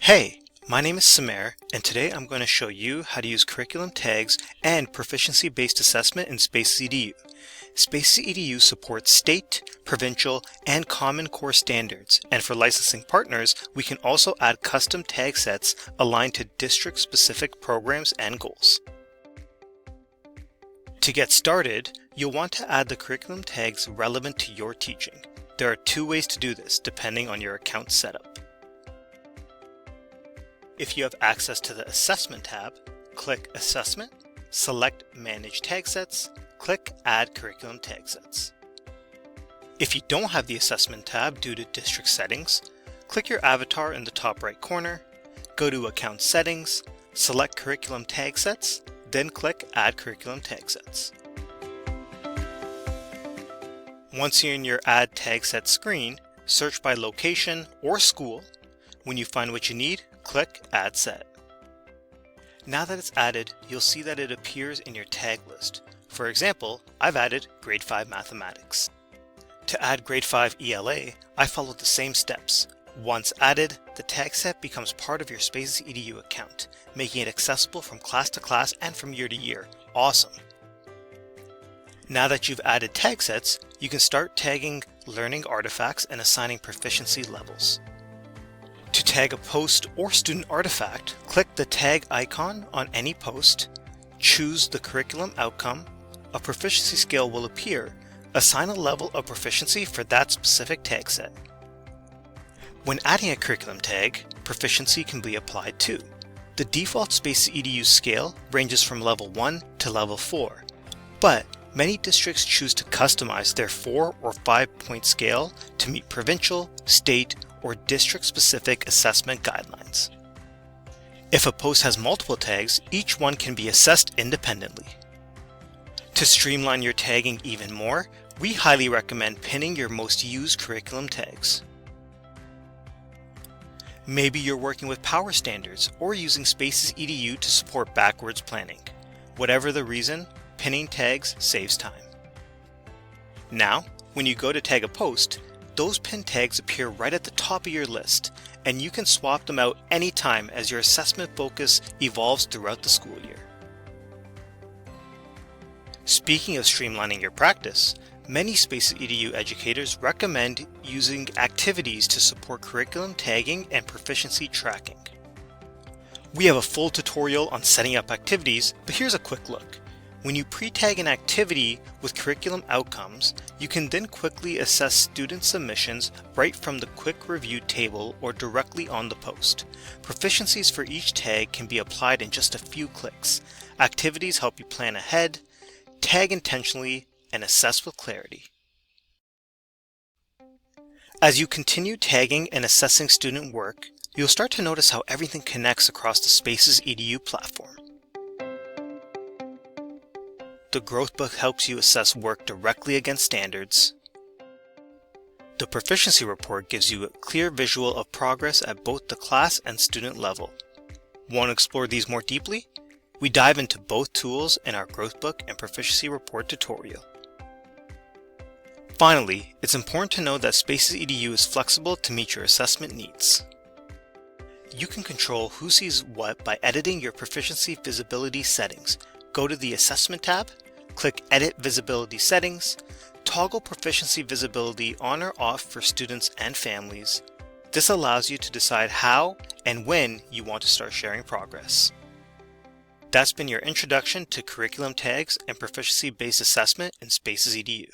Hey, my name is Samer, and today I'm going to show you how to use curriculum tags and proficiency-based assessment in SpacesEDU. SpacesEDU supports state, provincial, and Common Core standards, and for licensing partners, we can also add custom tag sets aligned to district-specific programs and goals. To get started, you'll want to add the curriculum tags relevant to your teaching. There are two ways to do this, depending on your account setup. If you have access to the Assessment tab, click Assessment, select Manage Tag Sets, click Add Curriculum Tag Sets. If you don't have the Assessment tab due to district settings, click your avatar in the top right corner, go to Account Settings, select Curriculum Tag Sets, then click Add Curriculum Tag Sets. Once you're in your Add Tag Set screen, search by location or school. When you find what you need, click Add Set. Now that it's added, you'll see that it appears in your tag list. For example, I've added Grade 5 Mathematics. To add Grade 5 ELA, I followed the same steps. Once added, the tag set becomes part of your SpacesEDU account, making it accessible from class to class and from year to year. Awesome! Now that you've added tag sets, you can start tagging learning artifacts and assigning proficiency levels. To tag a post or student artifact, click the tag icon on any post, choose the curriculum outcome, a proficiency scale will appear, assign a level of proficiency for that specific tag set. When adding a curriculum tag, proficiency can be applied too. The default SpacesEDU scale ranges from level 1 to level 4, but many districts choose to customize their 4 or 5 point scale to meet provincial, state, or district-specific assessment guidelines. If a post has multiple tags, each one can be assessed independently. To streamline your tagging even more, we highly recommend pinning your most used curriculum tags. Maybe you're working with power standards or using SpacesEDU to support backwards planning. Whatever the reason, pinning tags saves time. Now, when you go to tag a post, those pin tags appear right at the top of your list, and you can swap them out anytime as your assessment focus evolves throughout the school year. Speaking of streamlining your practice, many SpacesEDU educators recommend using activities to support curriculum tagging and proficiency tracking. We have a full tutorial on setting up activities, but here's a quick look. When you pre-tag an activity with curriculum outcomes, you can then quickly assess student submissions right from the quick review table or directly on the post. Proficiencies for each tag can be applied in just a few clicks. Activities help you plan ahead, tag intentionally, and assess with clarity. As you continue tagging and assessing student work, you'll start to notice how everything connects across the SpacesEDU platform. The GrowthBook helps you assess work directly against standards. The Proficiency Report gives you a clear visual of progress at both the class and student level. Want to explore these more deeply? We dive into both tools in our GrowthBook and Proficiency Report tutorial. Finally, it's important to know that SpacesEDU is flexible to meet your assessment needs. You can control who sees what by editing your proficiency visibility settings. Go to the Assessment tab, click Edit Visibility Settings, toggle proficiency visibility on or off for students and families. This allows you to decide how and when you want to start sharing progress. That's been your introduction to curriculum tags and proficiency-based assessment in SpacesEDU.